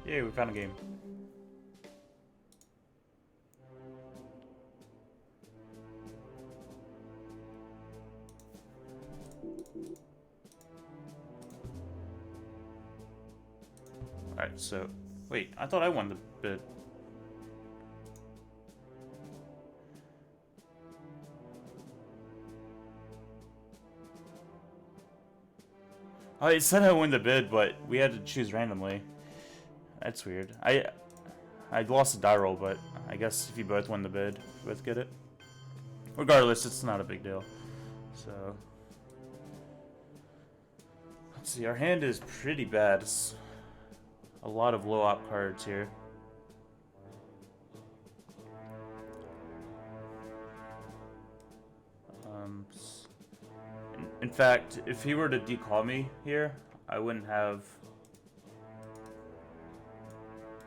Yay, we found a game. Alright, so... Wait, I thought I won the bid. Oh, it said I won the bid, but we had to choose randomly. That's weird. I lost a die roll, but I guess if you both win the bid, you both get it. Regardless, it's not a big deal. So... Let's see, our hand is pretty bad. It's a lot of low op cards here. In fact, if he were to decall me here, I wouldn't have...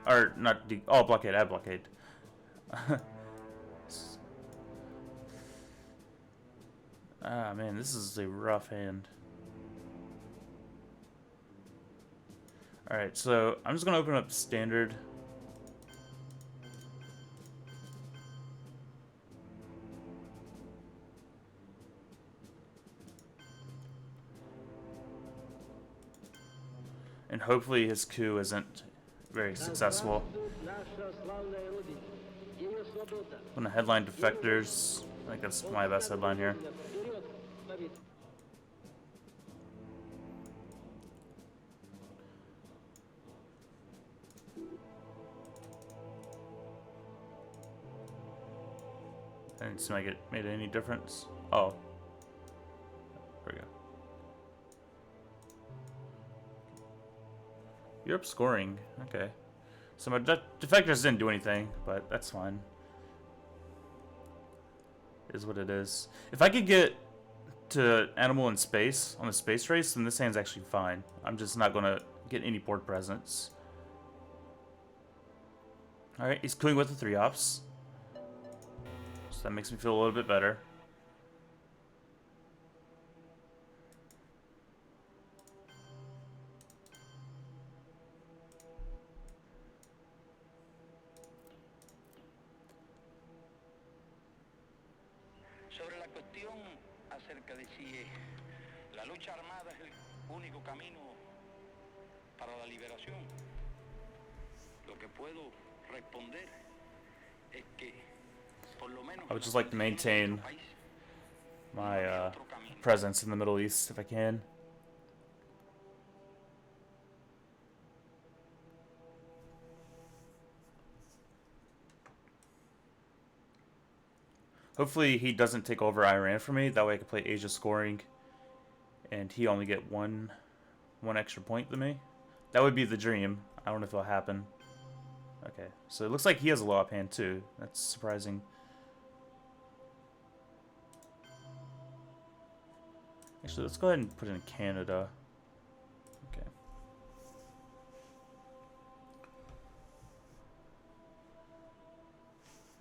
Or, not oh, blockade, I have blockade. Ah, man, this is a rough hand. Alright, so I'm just going to open up standard. And hopefully his coup isn't very successful. I'm gonna headline defectors. I think that's my best headline here. I didn't seem like it made any difference. Oh. There we go. Europe scoring. Okay. So my defectors didn't do anything, but that's fine. It is what it is. If I could get to animal in space on the space race, then this hand's actually fine. I'm just not going to get any board presence. Alright, he's cooing with the 3 ops. So that makes me feel a little bit better. Sobre la cuestión acerca de si la lucha armada es el único camino para la liberación, lo que puedo responder es que por lo menos I would just like to maintain my presence in the Middle East if I can. Hopefully he doesn't take over Iran for me. That way I can play Asia scoring, and he only get one extra point than me. That would be the dream. I don't know if it'll happen. Okay, so it looks like he has a low up hand too. That's surprising. Actually, let's go ahead and put in Canada. Okay.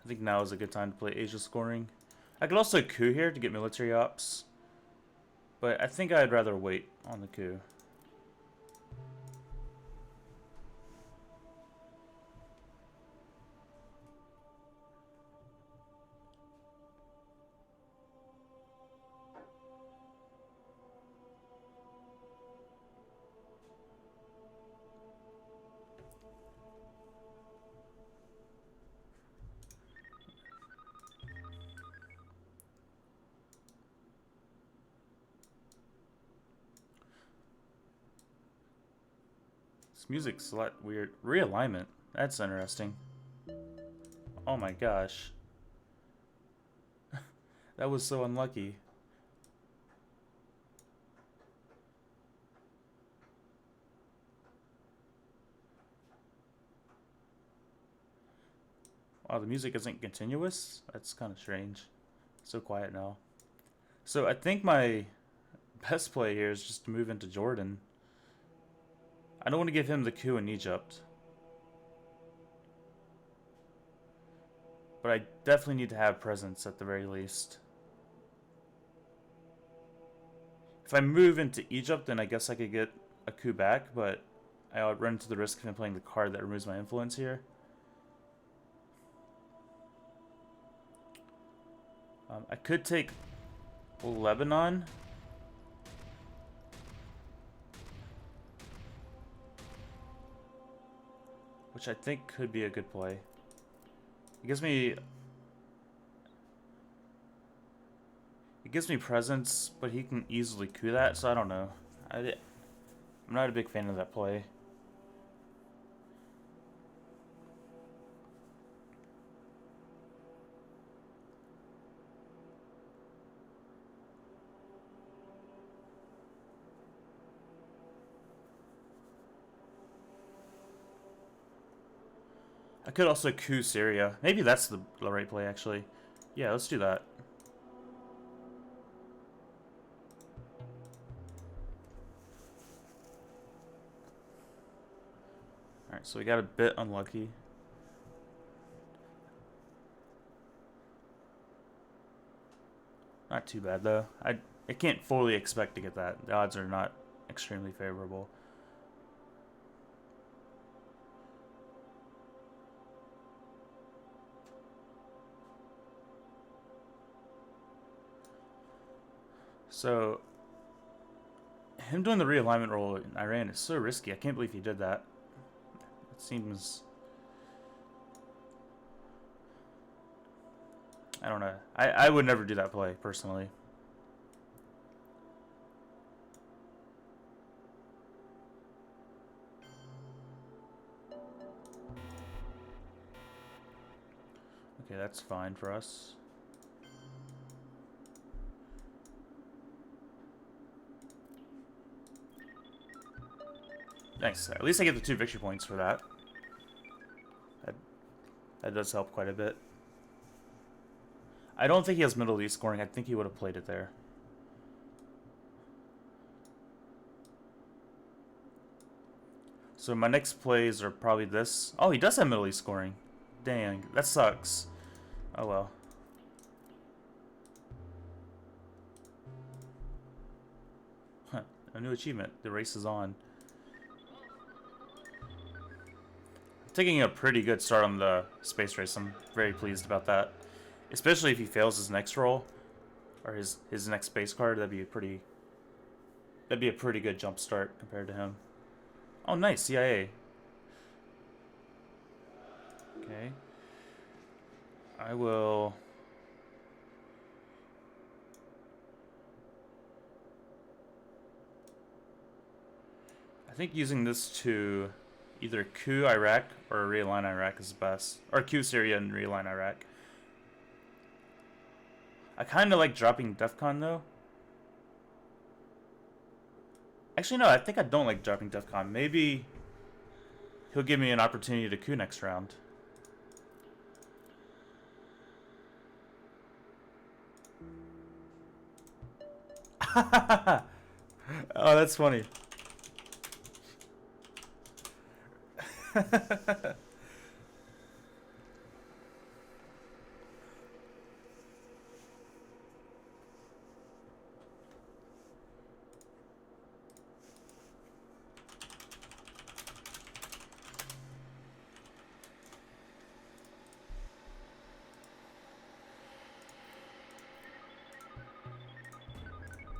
I think now is a good time to play Asia scoring. I could also coup here to get military ops, but I think I'd rather wait on the coup. This music's a lot weird. Realignment. That's interesting. Oh my gosh. That was so unlucky. Wow, the music isn't continuous? That's kind of strange. So quiet now. So I think my best play here is just to move into Jordan. I don't want to give him the coup in Egypt. But I definitely need to have presence at the very least. If I move into Egypt, then I guess I could get a coup back, but I run into the risk of him playing the card that removes my influence here. I could take Lebanon. Which I think could be a good play. It gives me presence, but he can easily coup that, so I don't know. I'm not a big fan of that play. I could also coup Syria. Maybe that's the right play, actually. Yeah, let's do that. Alright, so we got a bit unlucky. Not too bad, though. I can't fully expect to get that. The odds are not extremely favorable. So, him doing the realignment roll in Iran is so risky. I can't believe he did that. It seems... I don't know. I would never do that play, personally. Okay, that's fine for us. Nice. At least I get the 2 victory points for that. That does help quite a bit. I don't think he has Middle East scoring. I think he would have played it there. So my next plays are probably this. Oh, he does have Middle East scoring. Dang, that sucks. Oh well. Huh, a new achievement. The race is on. Taking a pretty good start on the space race. I'm very pleased about that. Especially if he fails his next roll. Or his next space card. That'd be a pretty good jump start compared to him. Oh, nice. CIA. Okay. I will... I think using this to either coup Iraq or realign Iraq is best. Or coup Syria and realign Iraq. I kind of like dropping DEFCON though. Actually, no, I think I don't like dropping DEFCON. Maybe he'll give me an opportunity to coup next round. Oh, that's funny.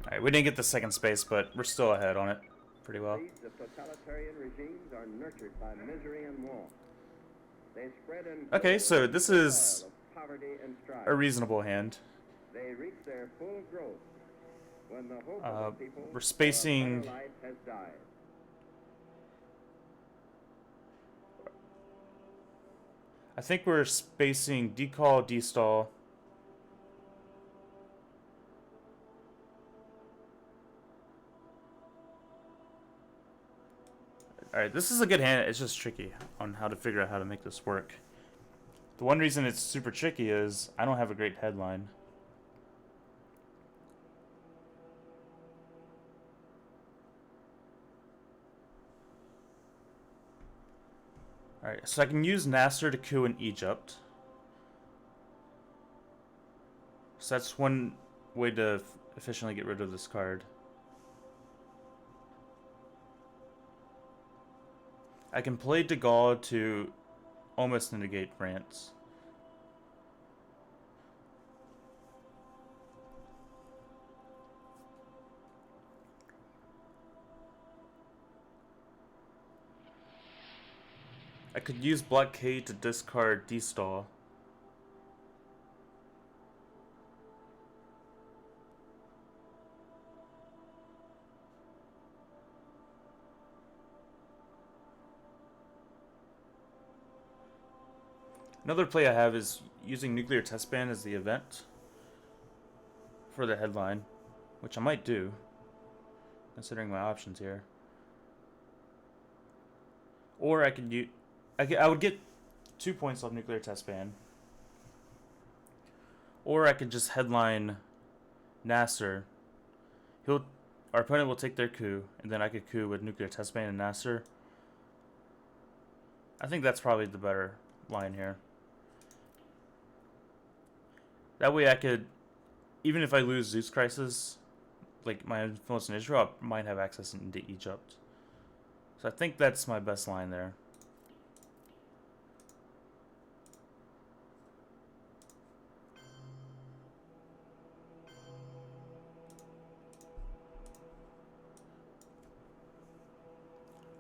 Alright, we didn't get the second space, but we're still ahead on it pretty well. Seeds of totalitarian regimes are nurtured by misery and war. They spread and Okay, so this is soil of poverty and strife. a reasonable hand. They reach their full growth when the hope of the people We're spacing... for a better life has died. I think we're spacing decall, destall. Alright, this is a good hand. It's just tricky on how to figure out how to make this work. The one reason it's super tricky is I don't have a great headline. Alright, so I can use Nasser to coup in Egypt. So that's one way to efficiently get rid of this card. I can play De Gaulle to almost negate France. I could use blockade to discard D-stall. Another play I have is using nuclear test ban as the event for the headline, which I might do, considering my options here. Or I could use, I would get 2 points off nuclear test ban. Or I could just headline Nasser. Our opponent will take their coup, and then I could coup with nuclear test ban and Nasser. I think that's probably the better line here. That way I could, even if I lose Zeus Crisis, like my influence in Israel, I might have access into Egypt. So I think that's my best line there.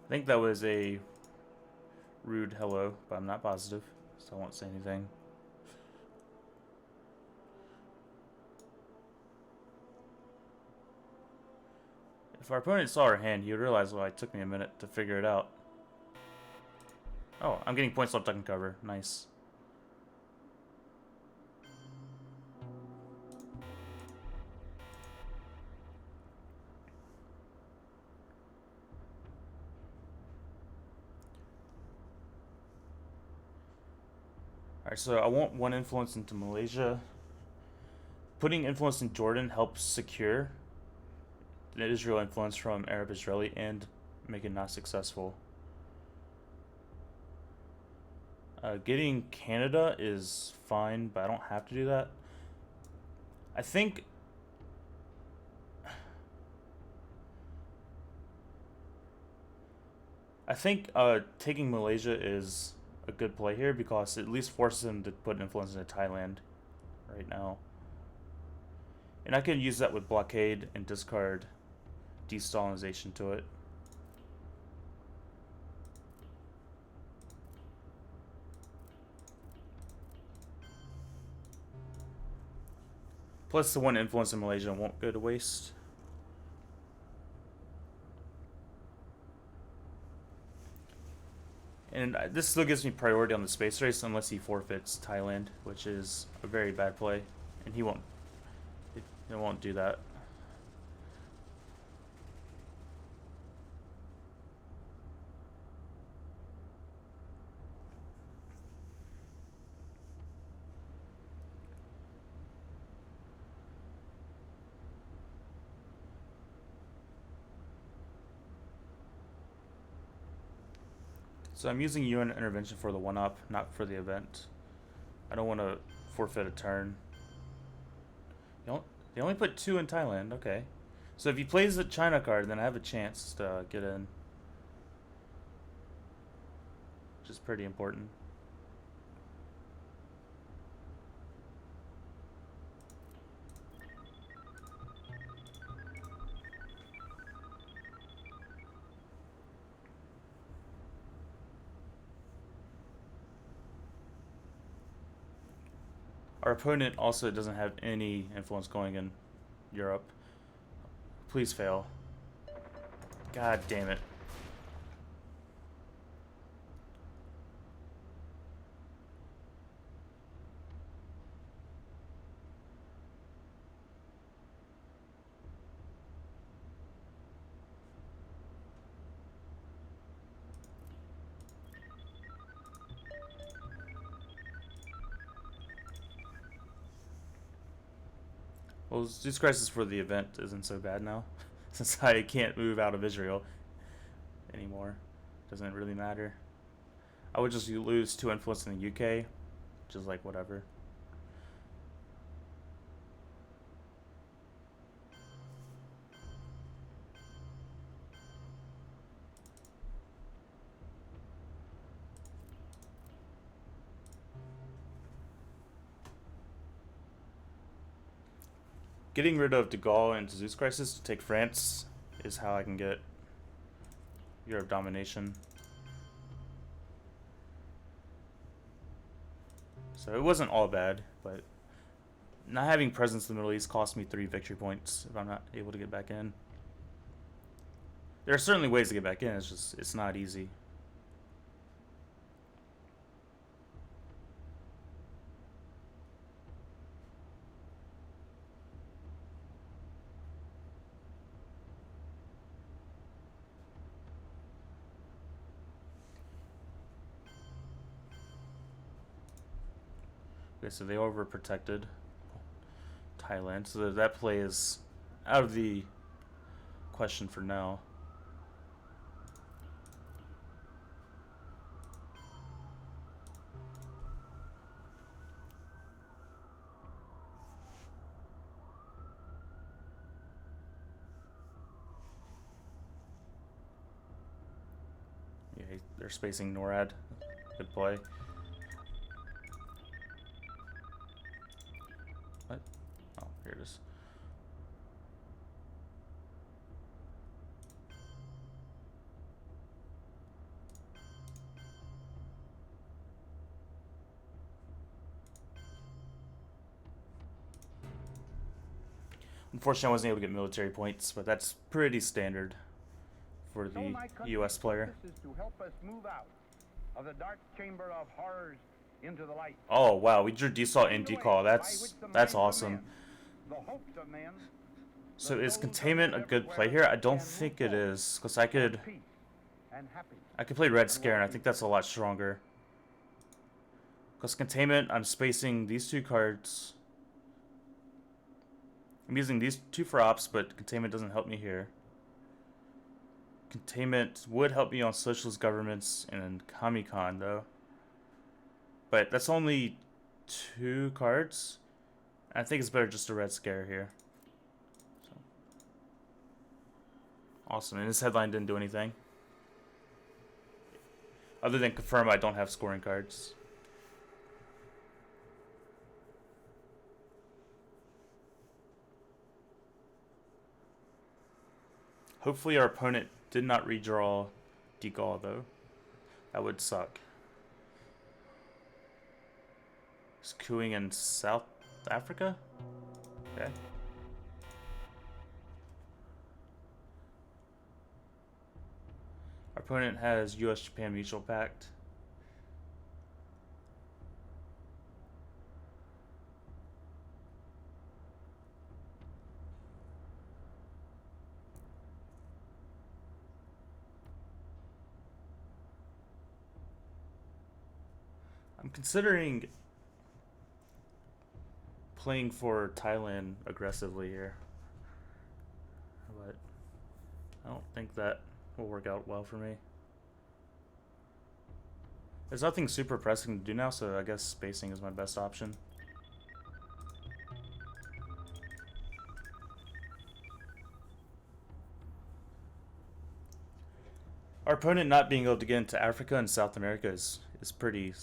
I think that was a rude hello, but I'm not positive, so I won't say anything. If our opponent saw our hand, he would realize why it took me a minute to figure it out. Oh, I'm getting points off duck and cover. Nice. Alright, so I want one influence into Malaysia. Putting influence in Jordan helps secure the Israel influence from Arab-Israeli and make it not successful. Getting Canada is fine, but I don't have to do that. I think taking Malaysia is a good play here because it at least forces him to put influence into Thailand right now. And I can use that with blockade and discard destalinization to it. Plus the one influence in Malaysia won't go to waste. And this still gives me priority on the space race unless he forfeits Thailand, which is a very bad play. And he won't do that. So I'm using UN intervention for the one-up, not for the event. I don't want to forfeit a turn. They only put 2 in Thailand, okay. So if he plays the China card, then I have a chance to get in. Which is pretty important. Our opponent also doesn't have any influence going in Europe. Please fail. God damn it. Well, Zeus Crisis for the event isn't so bad now, since I can't move out of Israel anymore. Doesn't really matter. I would just lose 2 influence in the UK, which is like whatever. Getting rid of de Gaulle and Zeus Crisis to take France is how I can get Europe domination. So it wasn't all bad, but not having presence in the Middle East cost me 3 victory points if I'm not able to get back in. There are certainly ways to get back in, it's not easy. Okay, so they overprotected Thailand, so that play is out of the question for now. Yeah, they're spacing NORAD. Good play. What? Oh, here it is. Unfortunately, I wasn't able to get military points, but that's pretty standard for the U.S. player. Is to help us move out of the dark chamber of horrors into the light. Oh wow, we drew Desault and Decal. That's awesome. The hopes of men. So is Containment a good play here? I don't think it is, because I could play Red Scare, and I think that's a lot stronger. Because Containment, I'm spacing these 2 cards. I'm using these 2 for ops, but Containment doesn't help me here. Containment would help me on socialist governments and Kamikon, though. But that's only 2 cards. I think it's better just a Red Scare here. So. Awesome, and this headline didn't do anything. Other than confirm I don't have scoring cards. Hopefully our opponent did not redraw de Gaulle, though. That would suck. Is cooing in South Africa? Okay. Our opponent has US-Japan Mutual Pact. I'm considering playing for Thailand aggressively here, but I don't think that will work out well for me. There's nothing super pressing to do now, so I guess spacing is my best option. Our opponent not being able to get into Africa and South America is pretty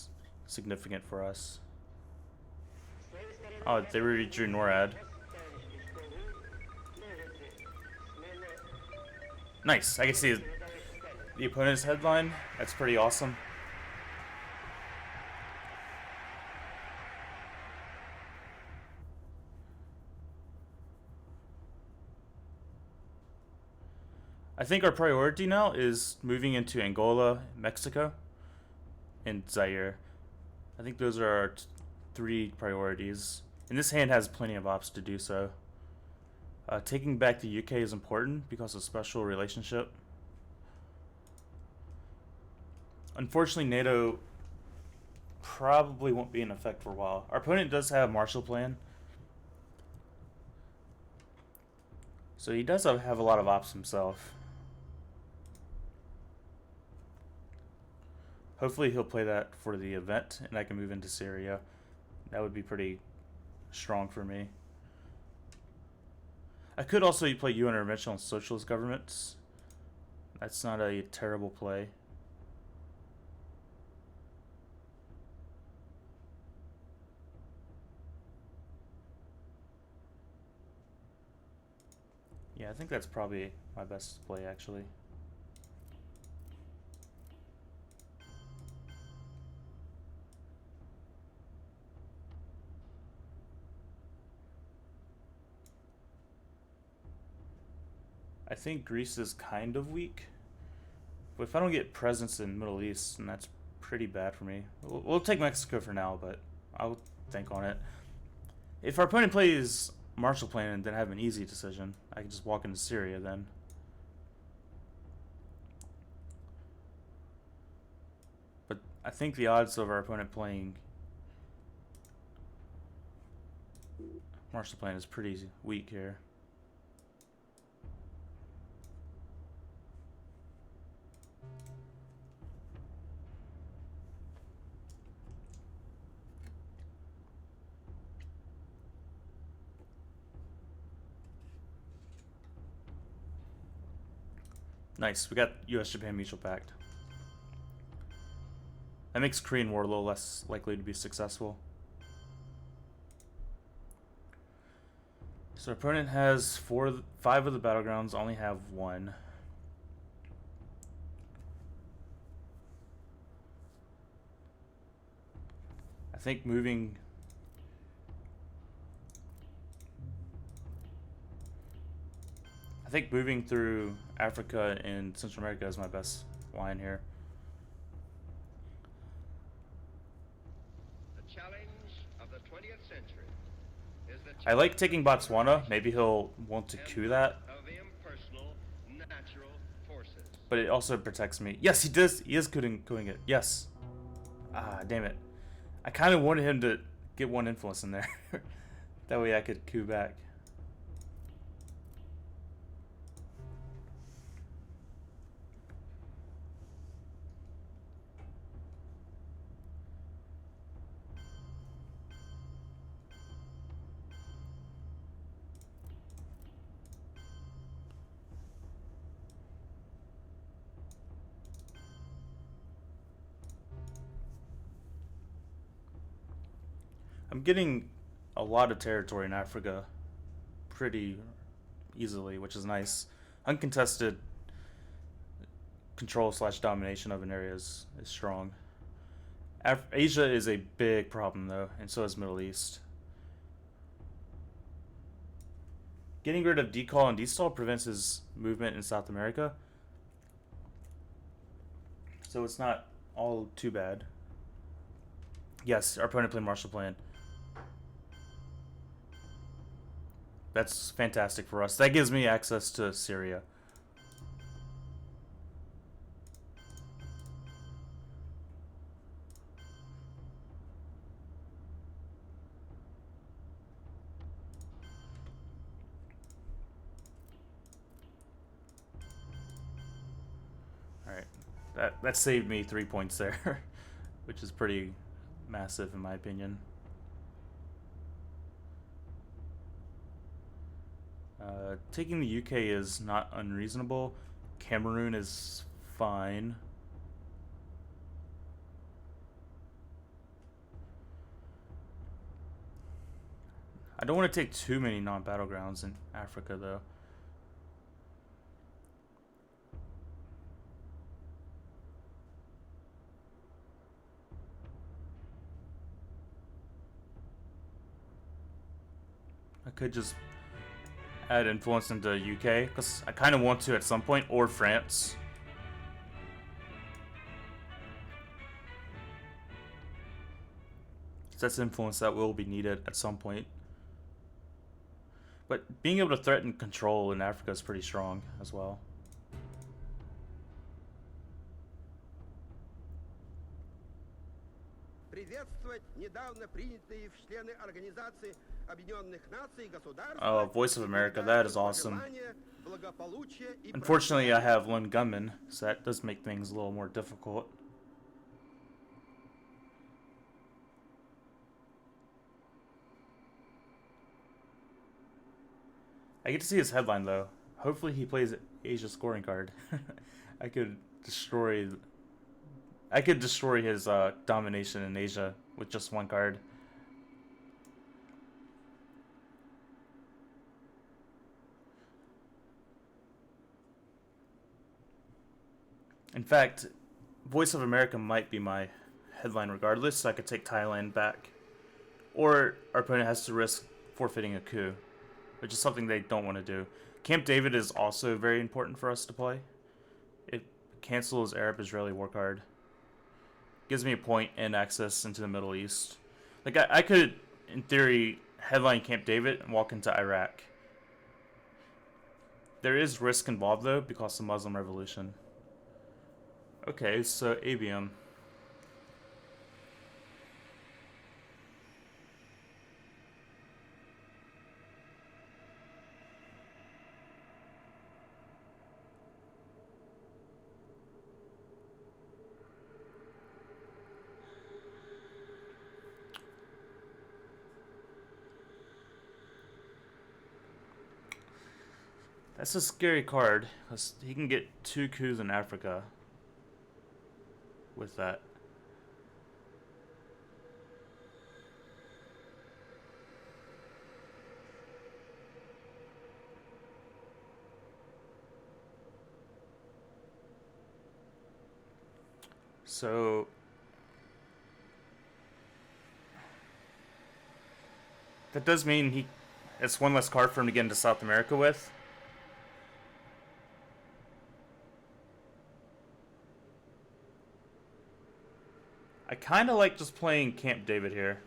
significant for us. Oh, they already drew NORAD. Nice. I can see the opponent's headline. That's pretty awesome. I think our priority now is moving into Angola, Mexico, and Zaire. I think those are our 3 priorities. And this hand has plenty of ops to do so. Taking back the UK is important because of special relationship. Unfortunately, NATO probably won't be in effect for a while. Our opponent does have a Marshall Plan. So he does have a lot of ops himself. Hopefully he'll play that for the event and I can move into Syria. That would be pretty strong for me. I could also play UN intervention on socialist governments. That's not a terrible play. think that's probably my best play, actually. I think Greece is kind of weak, but if I don't get presence in Middle East, then that's pretty bad for me. We'll take Mexico for now, but I'll think on it. If our opponent plays Marshall Plan and then have an easy decision, I can just walk into Syria then. But I think the odds of our opponent playing Marshall Plan is pretty weak here. Nice, we got US-Japan Mutual Pact. That makes Korean War a little less likely to be successful. So our opponent has 5 of the battlegrounds, only have 1. I think moving... through Africa and Central America is my best line here. The challenge of the 20th century is the I like taking Botswana. Maybe he'll want to coup that. of impersonal natural forces. But it also protects me. Yes, he does. He is cooing it. Yes. Ah, damn it. I kind of wanted him to get 1 influence in there. That way I could coup back. I'm getting a lot of territory in Africa pretty easily, which is nice. Uncontested control / domination of an area is strong. Asia is a big problem though, and so is Middle East. Getting rid of decall and destall prevents his movement in South America, so it's not all too bad. Yes, our opponent played Marshall Plan. That's fantastic for us. That gives me access to Syria. Alright. That saved me 3 points there, which is pretty massive in my opinion. Taking the UK is not unreasonable. Cameroon is fine. I don't want to take too many non-battlegrounds in Africa though. I could just add influence into UK, because I kind of want to at some point, or France. That's influence that will be needed at some point. But being able to threaten control in Africa is pretty strong as well. Voice of America, that is awesome. Unfortunately, I have lone gunman, so that does make things a little more difficult. I get to see his headline though. Hopefully he plays Asia scoring card. I could destroy his domination in Asia with just 1 card. In fact, Voice of America might be my headline regardless, so I could take Thailand back. Or our opponent has to risk forfeiting a coup, which is something they don't want to do. Camp David is also very important for us to play. It cancels Arab-Israeli war card. Gives me a point and access into the Middle East. Like, I could, in theory, headline Camp David and walk into Iraq. There is risk involved, though, because of the Muslim Revolution. Okay, so ABM. That's a scary card, because he can get 2 coups in Africa with that. So that does mean it's one less card for him to get into South America with. I kind of like just playing Camp David here.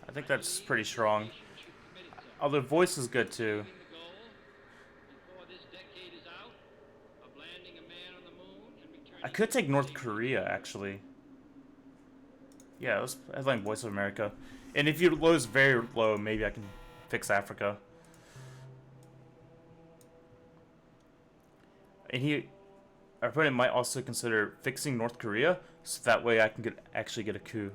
I think that's pretty strong. Although Voice is good too. I could take North Korea, actually. Yeah, let's headline Voice of America. And if your low is very low, maybe I can fix Africa. And our opponent might also consider fixing North Korea, so that way I can actually get a coup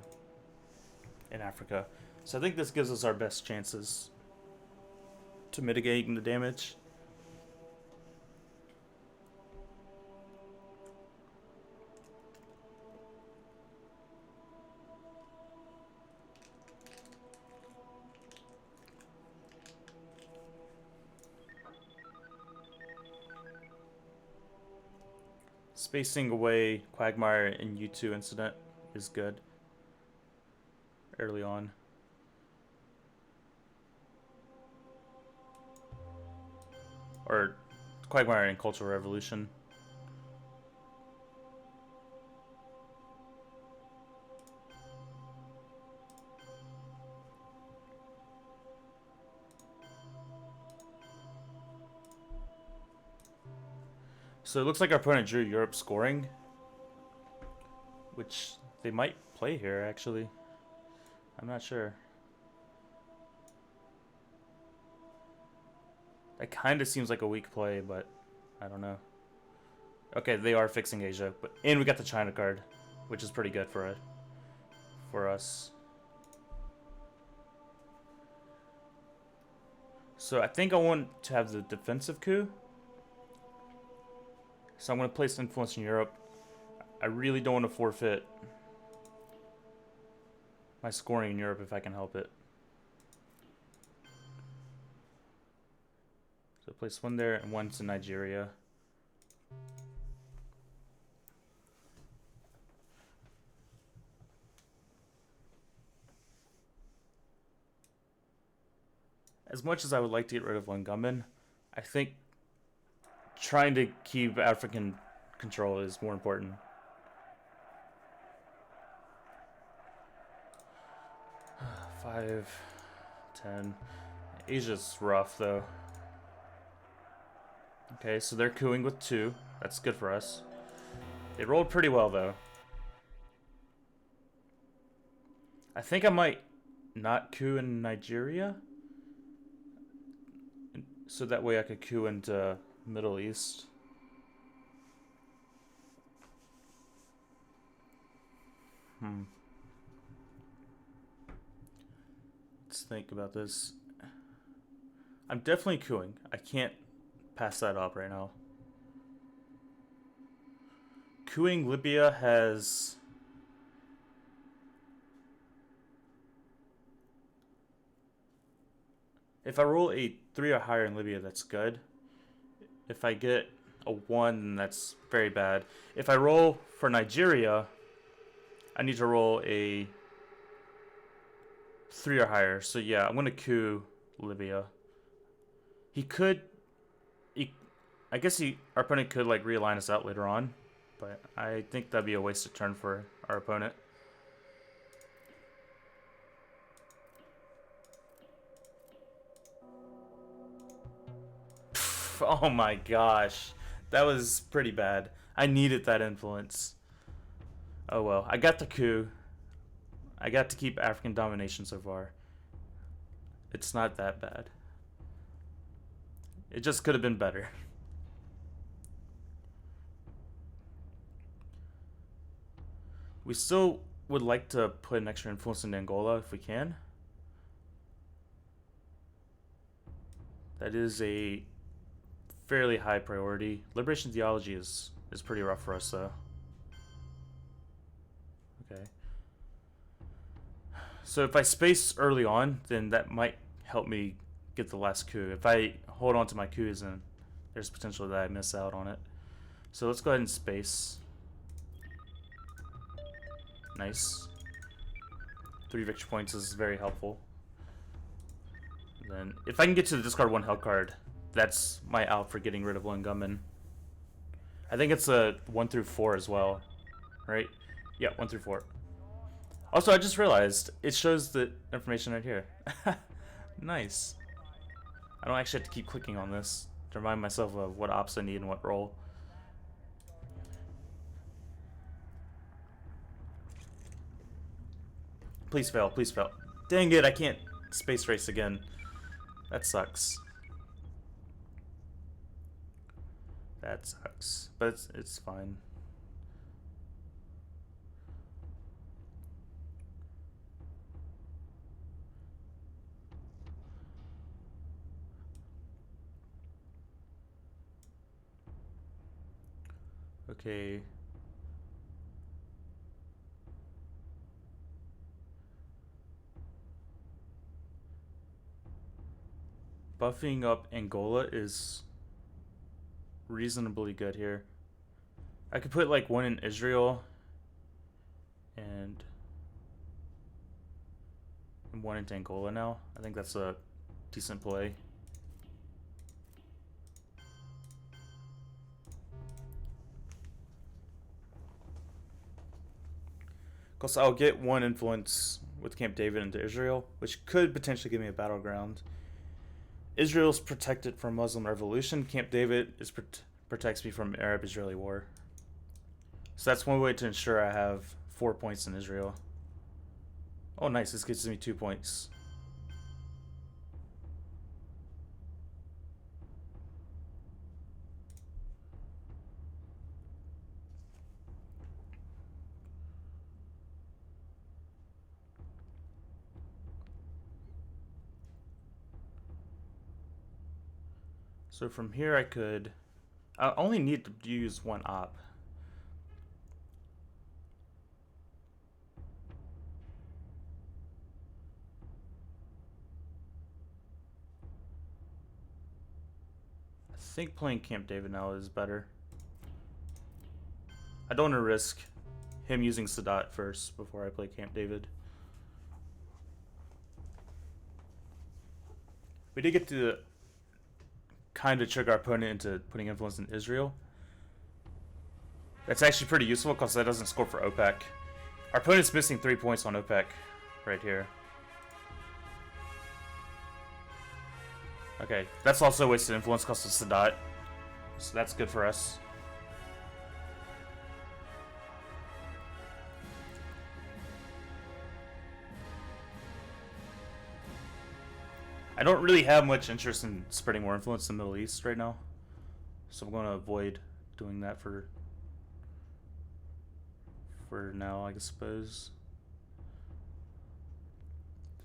in Africa. So I think this gives us our best chances to mitigating the damage. Spacing away Quagmire and U2 incident is good early on. Or Quagmire and Cultural Revolution. So it looks like our opponent drew Europe scoring, which they might play here, actually. I'm not sure. That kind of seems like a weak play, but I don't know. Okay, they are fixing Asia, and we got the China card, which is pretty good for us. So I think I want to have the defensive coup. So I'm going to place influence in Europe. I really don't want to forfeit my scoring in Europe if I can help it. So place one there and one to Nigeria. As much as I would like to get rid of Langumbin, I think trying to keep African control is more important. Five, 10. Asia's rough though. Okay, so they're cooing with 2. That's good for us. They rolled pretty well though. I think I might not coup in Nigeria, so that way I could coup into Middle East. Let's think about this. I'm definitely cooing. I can't pass that up right now. Cooing Libya has... If I roll a 3 or higher in Libya, that's good. If I get a 1, then that's very bad. If I roll for Nigeria, I need to roll a 3 or higher. So yeah, I'm going to coup Libya. He could... I guess our opponent could like realign us out later on, but I think that'd be a wasted turn for our opponent. Oh my gosh, that was pretty bad. I needed that influence. Oh well, I got the coup. I got to keep African domination so far. It's not that bad. It just could have been better. We still would like to put an extra influence in Angola if we can. That is a fairly high priority. Liberation theology is pretty rough for us though. Okay. So if I space early on, then that might help me get the last coup. If I hold on to my coups, then there's potential that I miss out on it. So let's go ahead and space. Nice. 3 victory points is very helpful. And then, if I can get to the discard 1 held card, that's my out for getting rid of one gunman. I think it's a 1 through 4 as well, right? Yeah, 1 through 4. Also, I just realized it shows the information right here. Nice. I don't actually have to keep clicking on this to remind myself of what ops I need and what role. Please fail, please fail. Dang it, I can't space race again. That sucks. That sucks. But it's fine. Okay. Buffing up Angola is reasonably good here. I could put like 1 in Israel and 1 into Angola now. I think that's a decent play. Because I'll get 1 influence with Camp David into Israel, which could potentially give me a battleground. Israel's protected from Muslim revolution. Camp David protects me from Arab-Israeli war. So that's one way to ensure I have 4 points in Israel. Oh, nice. This gives me 2 points. So from here I only need to use 1 op. I think playing Camp David now is better. I don't want to risk him using Sadat first before I play Camp David. We did get to kind of trick our opponent into putting influence in Israel. That's actually pretty useful because that doesn't score for OPEC. Our opponent's missing 3 points on OPEC right here. Okay, that's also wasted influence because of Sadat. So that's good for us. I don't really have much interest in spreading more influence in the Middle East right now. So I'm going to avoid doing that for now, I suppose.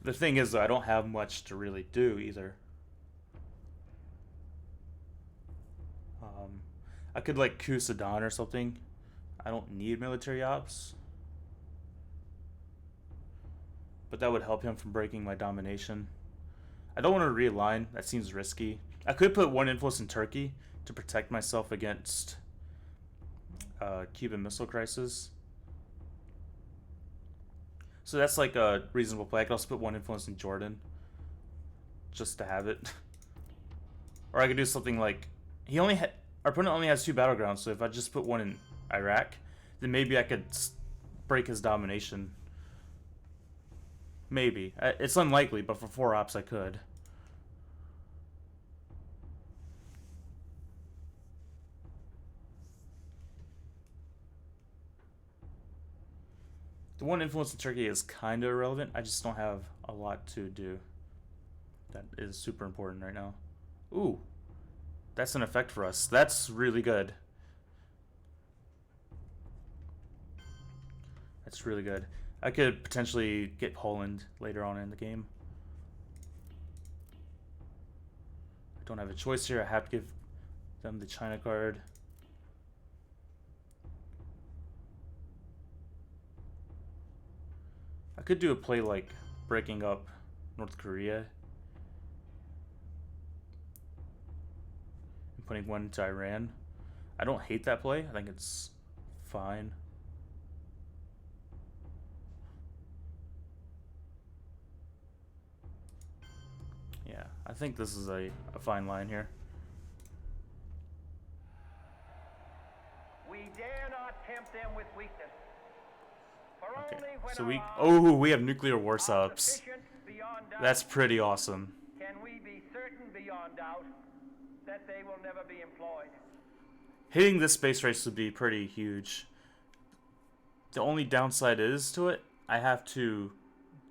The thing is, though, I don't have much to really do either. I could like coup Sudan or something. I don't need military ops. But that would help him from breaking my domination. I don't want to realign. That seems risky. I could put one influence in Turkey to protect myself against Cuban Missile Crisis. So that's like a reasonable play. I could also put one influence in Jordan, just to have it. Or I could do something like our opponent only has 2 battlegrounds, so if I just put one in Iraq, then maybe I could break his domination. Maybe. It's unlikely, but for 4 ops I could. The one influence in Turkey is kind of irrelevant. I just don't have a lot to do. That is super important right now. Ooh. That's an effect for us. That's really good. That's really good. I could potentially get Poland later on in the game. I don't have a choice here. I have to give them the China card. I could do a play like breaking up North Korea and putting one into Iran. I don't hate that play. I think it's fine. Yeah, I think this is a fine line here. We dare not tempt them with weakness. Okay, so we have nuclear war subs. That's pretty awesome. Can we be certain beyond doubt that they will never be employed? Hitting this space race would be pretty huge. The only downside is to it, I have to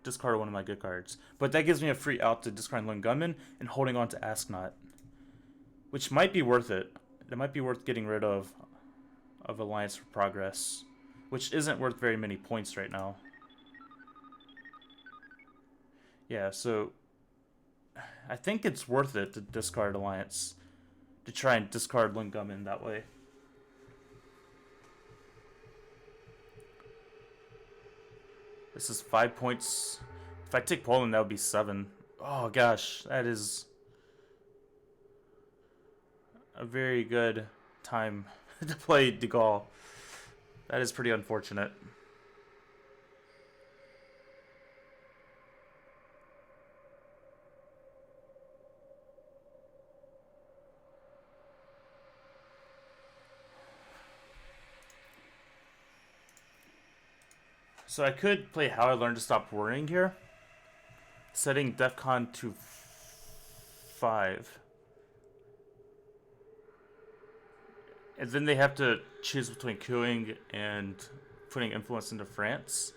discard one of my good cards. But that gives me a free out to discard Lone Gunman and holding on to Asknot, which might be worth it. That might be worth getting rid of Alliance for Progress, which isn't worth very many points right now. Yeah, so I think it's worth it to discard Alliance, to try and discard Lone Gunman that way. This is 5 points. If I take Poland, that would be 7. Oh gosh, that is a very good time to play De Gaulle. That is pretty unfortunate. So I could play How I Learned to Stop Worrying here, setting DEFCON to 5. And then they have to choose between queuing and putting influence into France.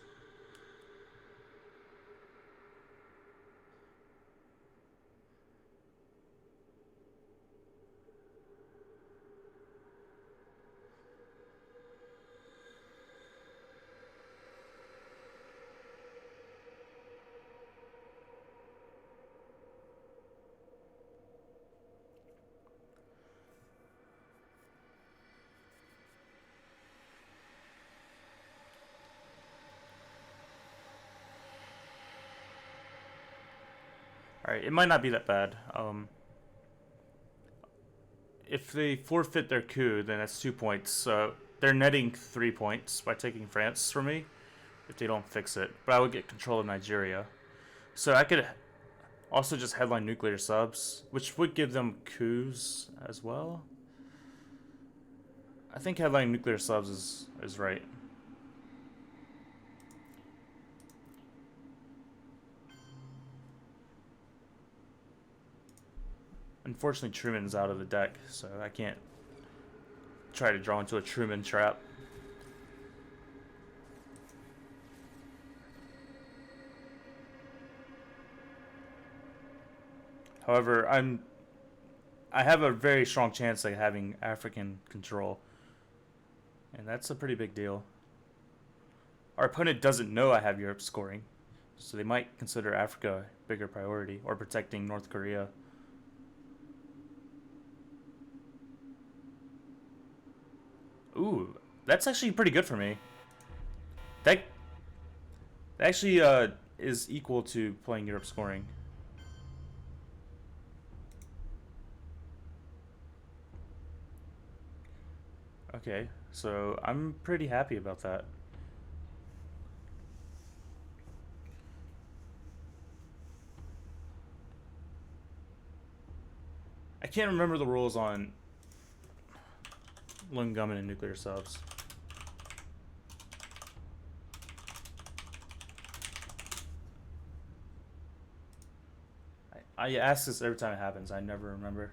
Alright, it might not be that bad. If they forfeit their coup, then that's 2 points. So they're netting 3 points by taking France from me if they don't fix it. But I would get control of Nigeria. So I could also just headline nuclear subs, which would give them coups as well. I think headlining nuclear subs is right. Unfortunately, Truman's out of the deck, so I can't try to draw into a Truman trap. However, I have a very strong chance of having African control, and that's a pretty big deal. Our opponent doesn't know I have Europe scoring, so they might consider Africa a bigger priority, or protecting North Korea. Ooh, that's actually pretty good for me. That actually is equal to playing Europe scoring. Okay, so I'm pretty happy about that. I can't remember the rules on lung gunmen and nuclear subs. I ask this every time it happens. I never remember.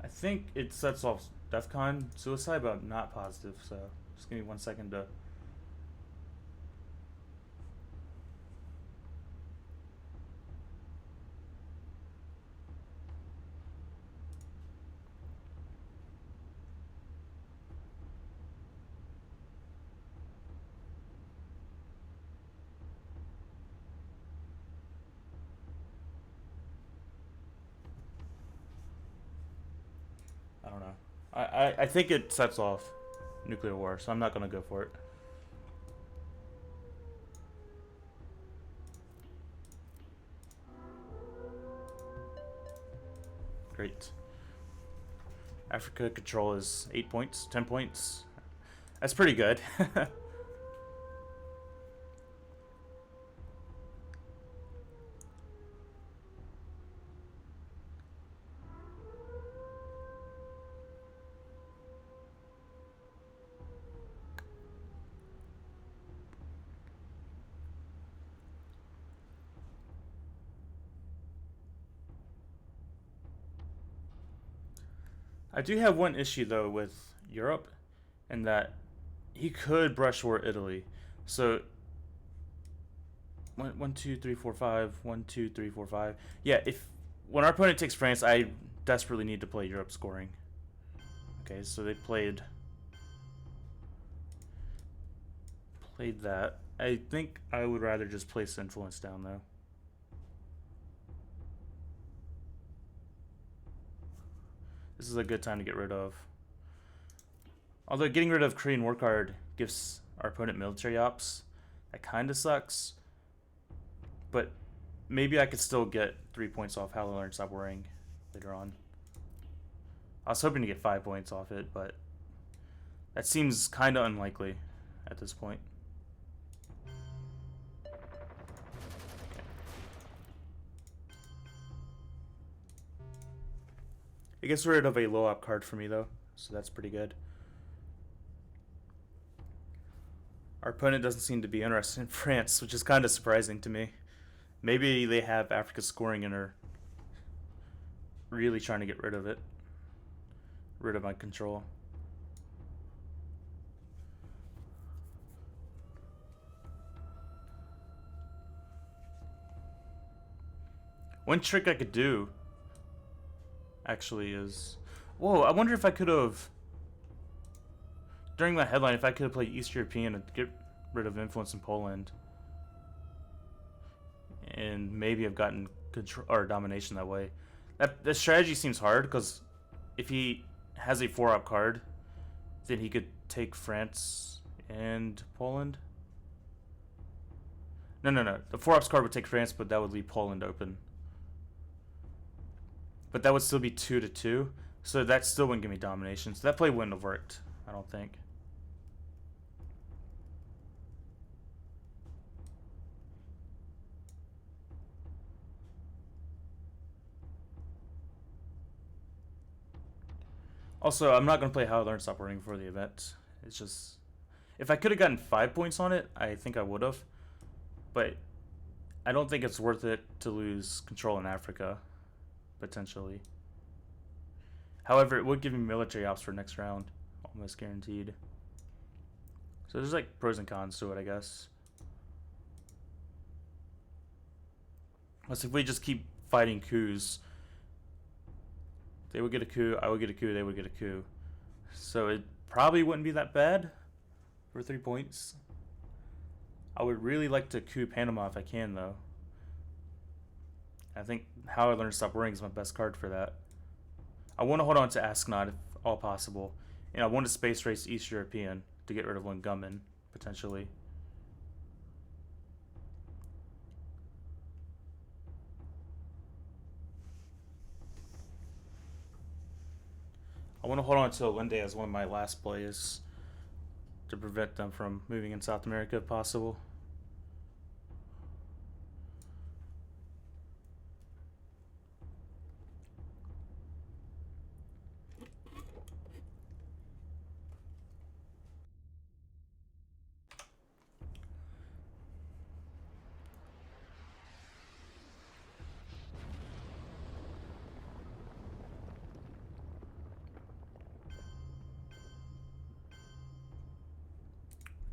I think it sets off DEFCON suicide, but I'm not positive. So just give me 1 second to. I don't know. I think it sets off nuclear war, so I'm not gonna go for it. Great. Africa control is 8 points, 10 points. That's pretty good. I do have one issue though with Europe, in that he could brush war Italy. So 1, 2, 3, 4, 5. 1, 2, 3, 4, 5. Yeah, if when our opponent takes France, I desperately need to play Europe scoring. Okay, so they played that. I think I would rather just place influence down though. This is a good time to get rid of. Although getting rid of Korean War Card gives our opponent military ops, that kind of sucks. But maybe I could still get 3 points off How to Learn Stop Worrying later on. I was hoping to get 5 points off it, but that seems kind of unlikely at this point. Okay. It gets rid of a low op card for me though, so that's pretty good. Our opponent doesn't seem to be interested in France, which is kind of surprising to me. Maybe they have Africa scoring and are really trying to get rid of it. Rid of my control. One trick I could do actually is... Whoa, I wonder if I could have... During my headline, if I could have played East European and get rid of influence in Poland. And maybe I've gotten control or domination that way. That strategy seems hard because if he has a 4-op card, then he could take France and Poland. No. The 4-ops card would take France, but that would leave Poland open. But that would still be 2-2, so that still wouldn't give me domination. So that play wouldn't have worked, I don't think. Also, I'm not going to play How to Learn Stop Worrying for the event. It's just... If I could have gotten 5 points on it, I think I would have. But I don't think it's worth it to lose control in Africa, potentially. However, it would give me military ops for next round. Almost guaranteed. So there's like pros and cons to it, I guess. Plus, if we just keep fighting coups, They would get a coup. I would get a coup. They would get a coup. So it probably wouldn't be that bad for 3 points. I would really like to coup Panama if I can, though. I think How I Learned to Stop Worrying is my best card for that. I want to hold on to Asknot if all possible. And I want to Space Race East European to get rid of Lungummin, potentially. I want to hold on to Linde as one of my last plays to prevent them from moving in South America if possible.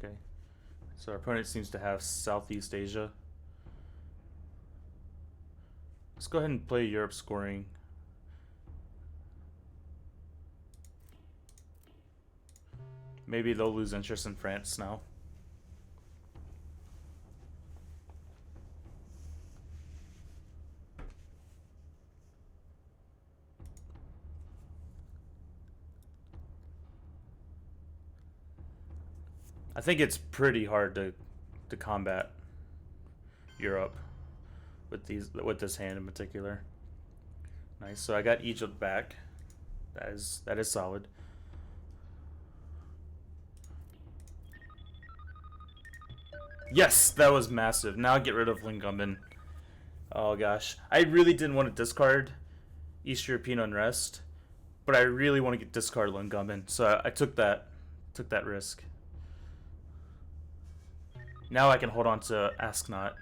Okay, so our opponent seems to have Southeast Asia. Let's go ahead and play Europe scoring. Maybe they'll lose interest in France now. I think it's pretty hard to combat Europe with this hand in particular. Nice. So I got Egypt back. That is solid. Yes, that was massive. Now get rid of Lingummin. Oh gosh, I really didn't want to discard East European Unrest, but I really want to get discard Lingummin, so I took that risk. Now I can hold on to Asknot.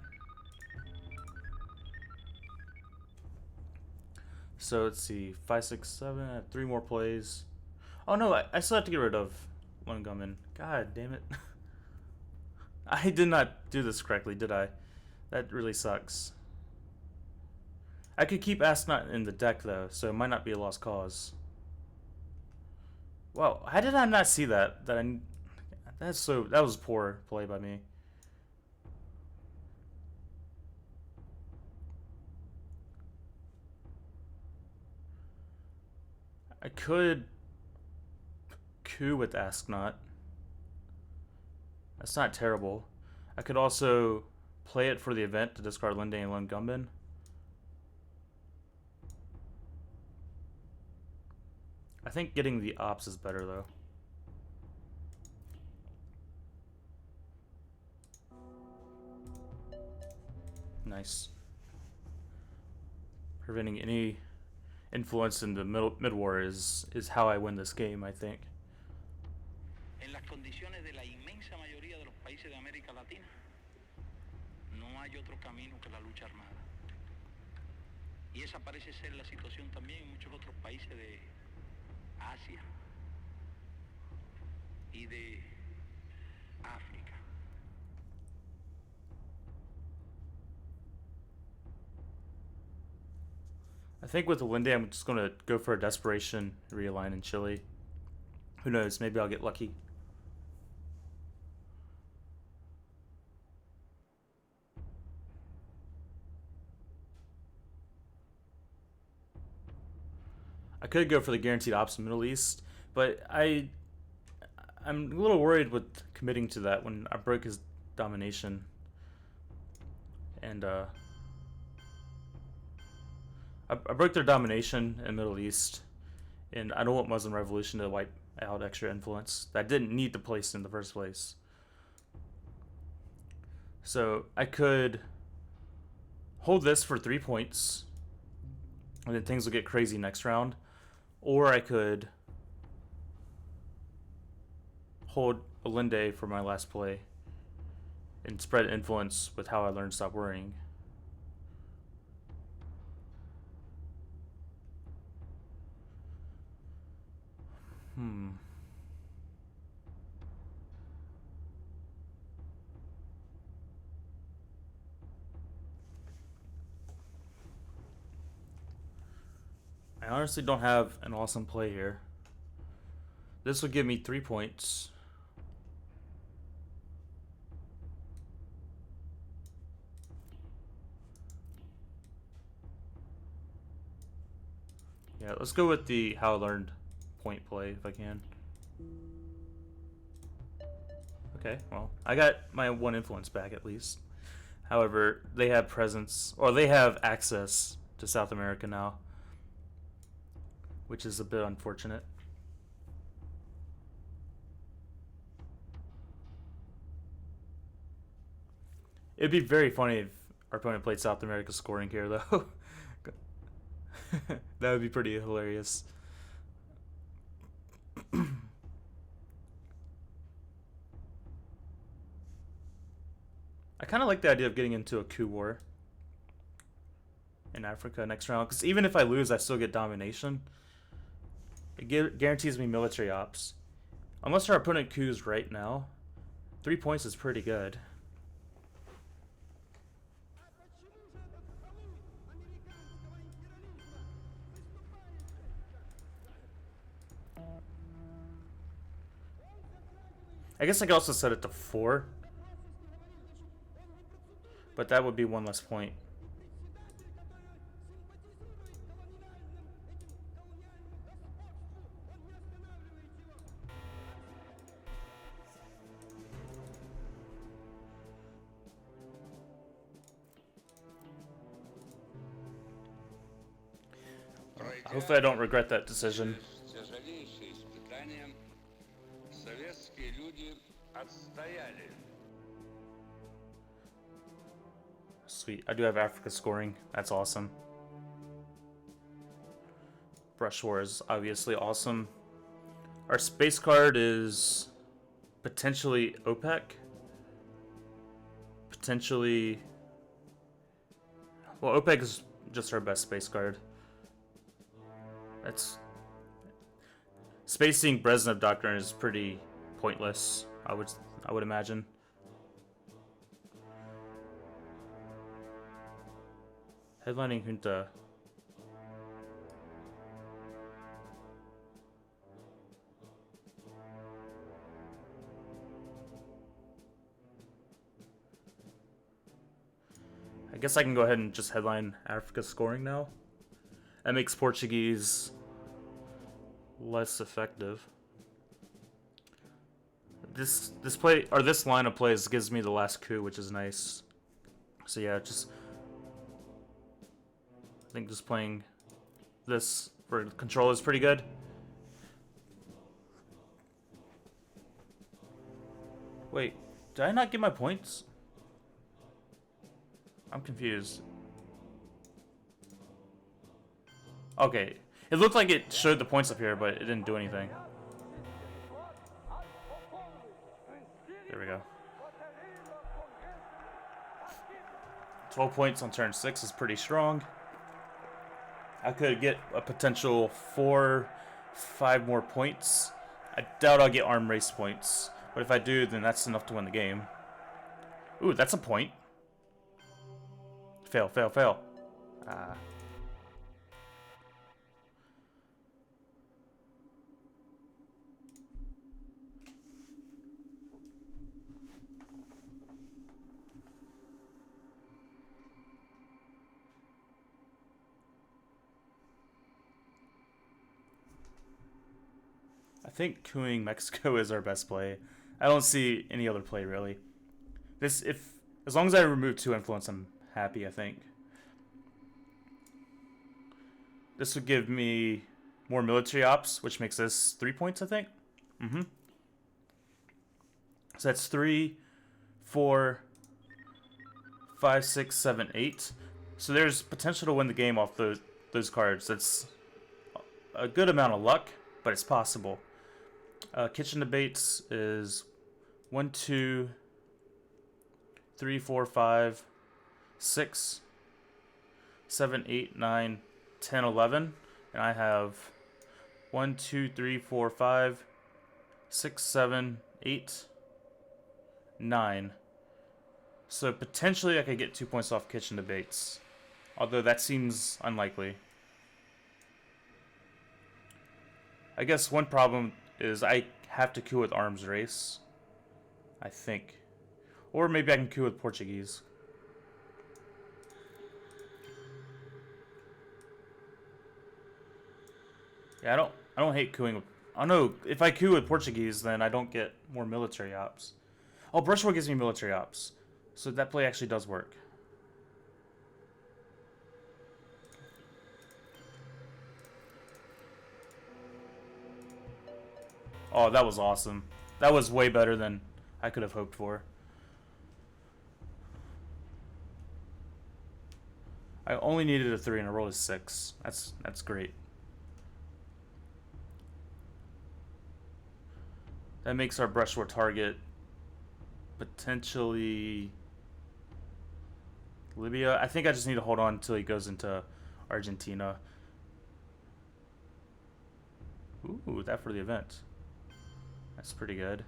So let's see, 5, 6, 7. I have 3 more plays. Oh no, I still have to get rid of Lungummin. God damn it. I did not do this correctly, did I? That really sucks. I could keep Asknot in the deck though, so it might not be a lost cause. Wow, how did I not see that? That was poor play by me. I could coup with Asknot. That's not terrible. I could also play it for the event to discard Linde and Lungummin. I think getting the ops is better though. Nice. Preventing any influence in the mid-war is how I win this game, I think. En las condiciones de la inmensa mayoría de los países de América Latina, no hay otro camino que la lucha armada. Y esa parece ser la situación también en muchos otros países de Asia y de África. I think with the Linde, I'm just going to go for a Desperation realign in Chile. Who knows, maybe I'll get lucky. I could go for the guaranteed ops in the Middle East, but I'm a little worried with committing to that when I broke his domination. And I broke their domination in the Middle East, and I don't want Muslim Revolution to wipe out extra influence that didn't need to place in the first place. So I could hold this for 3 points, and then things will get crazy next round. Or I could hold Linde for my last play and spread influence with How I Learned to Stop Worrying. I honestly don't have an awesome play here. This would give me 3 points. Yeah, let's go with the how I learned point play if I can. Okay, well, I got my 1 influence back at least. However, they have presence, or they have access to South America now, which is a bit unfortunate. It'd be very funny if our opponent played South America scoring here, though. That would be pretty hilarious. I kind of like the idea of getting into a coup war in Africa next round, because even if I lose, I still get domination. It guarantees me military ops. Unless our opponent coups right now, 3 points is pretty good. I guess I could also set it to 4. But that would be 1 less point. Hopefully I don't regret that decision. Sweet. I do have Africa scoring. That's awesome. Brush War is obviously awesome. Our space card is potentially OPEC. Potentially... Well, OPEC is just our best space card. That's... Spacing Brezhnev Doctrine is pretty pointless, I would imagine. Headlining Junta. I guess I can go ahead and just headline Africa scoring now. That makes Portuguese less effective. This play, or this line of plays gives me the last coup, which is nice. So yeah, just I think just playing this for control is pretty good. Wait, did I not get my points? I'm confused. Okay, it looked like it showed the points up here, but it didn't do anything. There we go. 12 points on turn 6 is pretty strong. I could get a potential 4, 5 more points. I doubt I'll get arm race points, but if I do, then that's enough to win the game. Ooh, that's a point. Fail, fail, fail. I think cooing Mexico is our best play. I don't see any other play really. As long as I remove 2 influence, I'm happy, I think. This would give me more military ops, which makes this 3 points, I think. So that's 3, 4, 5, 6, 7, 8. So there's potential to win the game off those cards. That's a good amount of luck, but it's possible. Kitchen debates is 1, 2, 3, 4, 5, 6, 7, 8, 9, 10, 11. And I have 1, 2, 3, 4, 5, 6, 7, 8, 9. So potentially I could get 2 points off kitchen debates. Although that seems unlikely. I guess one problem is I have to queue with arms race. I think. Or maybe I can queue with Portuguese. Yeah, I don't hate queuing with, I don't know, if I queue with Portuguese then I don't get more military ops. Oh, Brushwood gives me military ops. So that play actually does work. Oh, that was awesome. That was way better than I could have hoped for. I only needed a 3 and I rolled a 6. That's great. That makes our brushwood target potentially Libya. I think I just need to hold on until he goes into Argentina. Ooh, that for the event. That's pretty good.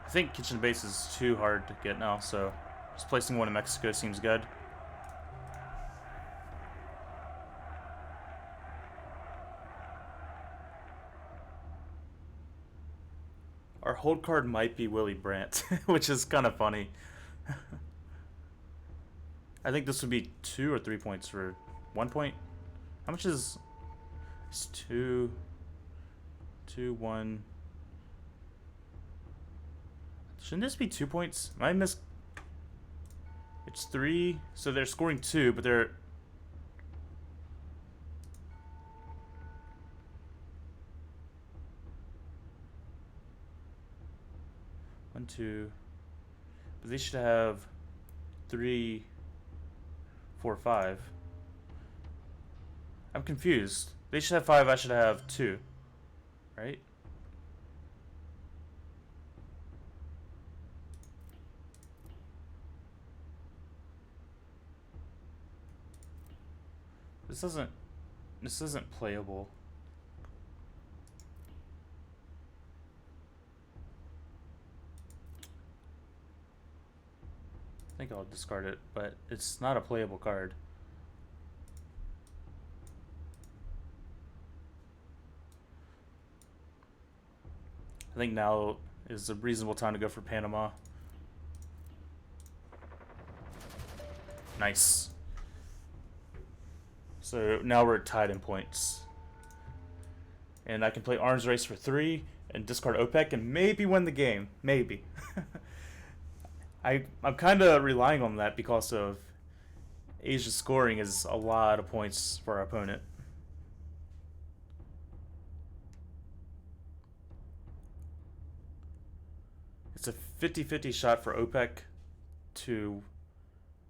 I think kitchen base is too hard to get now, so just placing one in Mexico seems good. Our hold card might be Willie Brandt, which is kind of funny. I think this would be 2 or 3 points for 1 point. How much is... It's 2, 1... Shouldn't this be 2 points? Am I miss... It's 3, so they're scoring 2, but they're... One, 2... But they should have 3, 4, 5. I'm confused. They should have 5, I should have 2. Right? This isn't playable. I think I'll discard it, but it's not a playable card. I think now is a reasonable time to go for Panama. Nice. So now we're tied in points. And I can play arms race for 3 and discard OPEC and maybe win the game. Maybe. I'm kind of relying on that because of Asia's scoring is a lot of points for our opponent. It's a 50-50 shot for OPEC to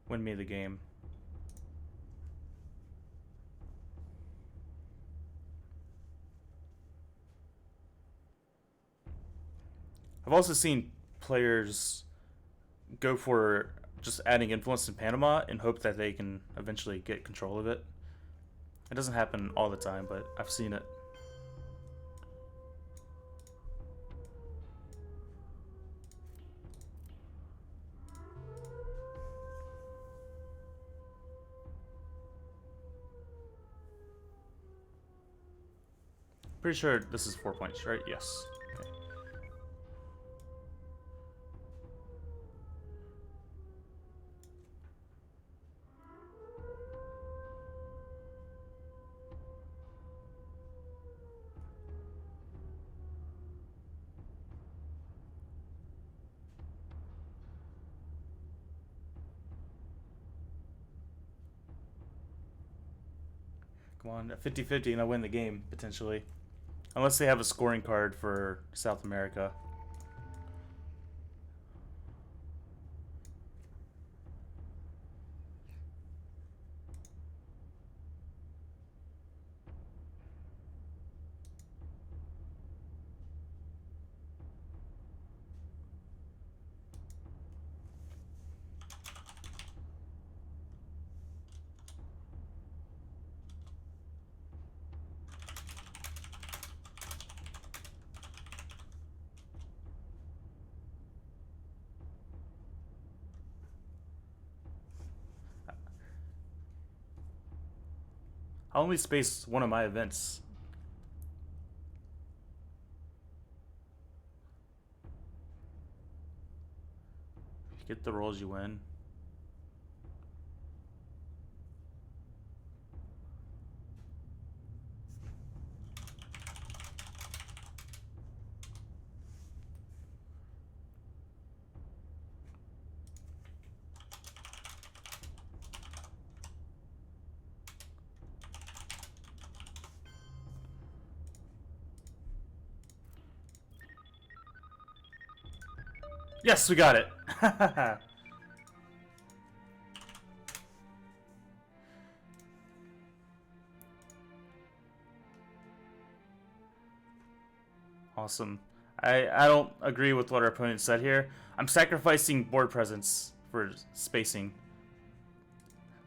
win me the game. I've also seen players go for just adding influence in Panama and hope that they can eventually get control of it. It doesn't happen all the time, but I've seen it. Pretty sure this is 4 points, right? Yes. Okay. Come on, a 50-50 and I win the game, potentially. Unless they have a scoring card for South America. I only spaced one of my events. If you get the rolls, you win. Yes, we got it. Awesome. I don't agree with what our opponent said here. I'm sacrificing board presence for spacing.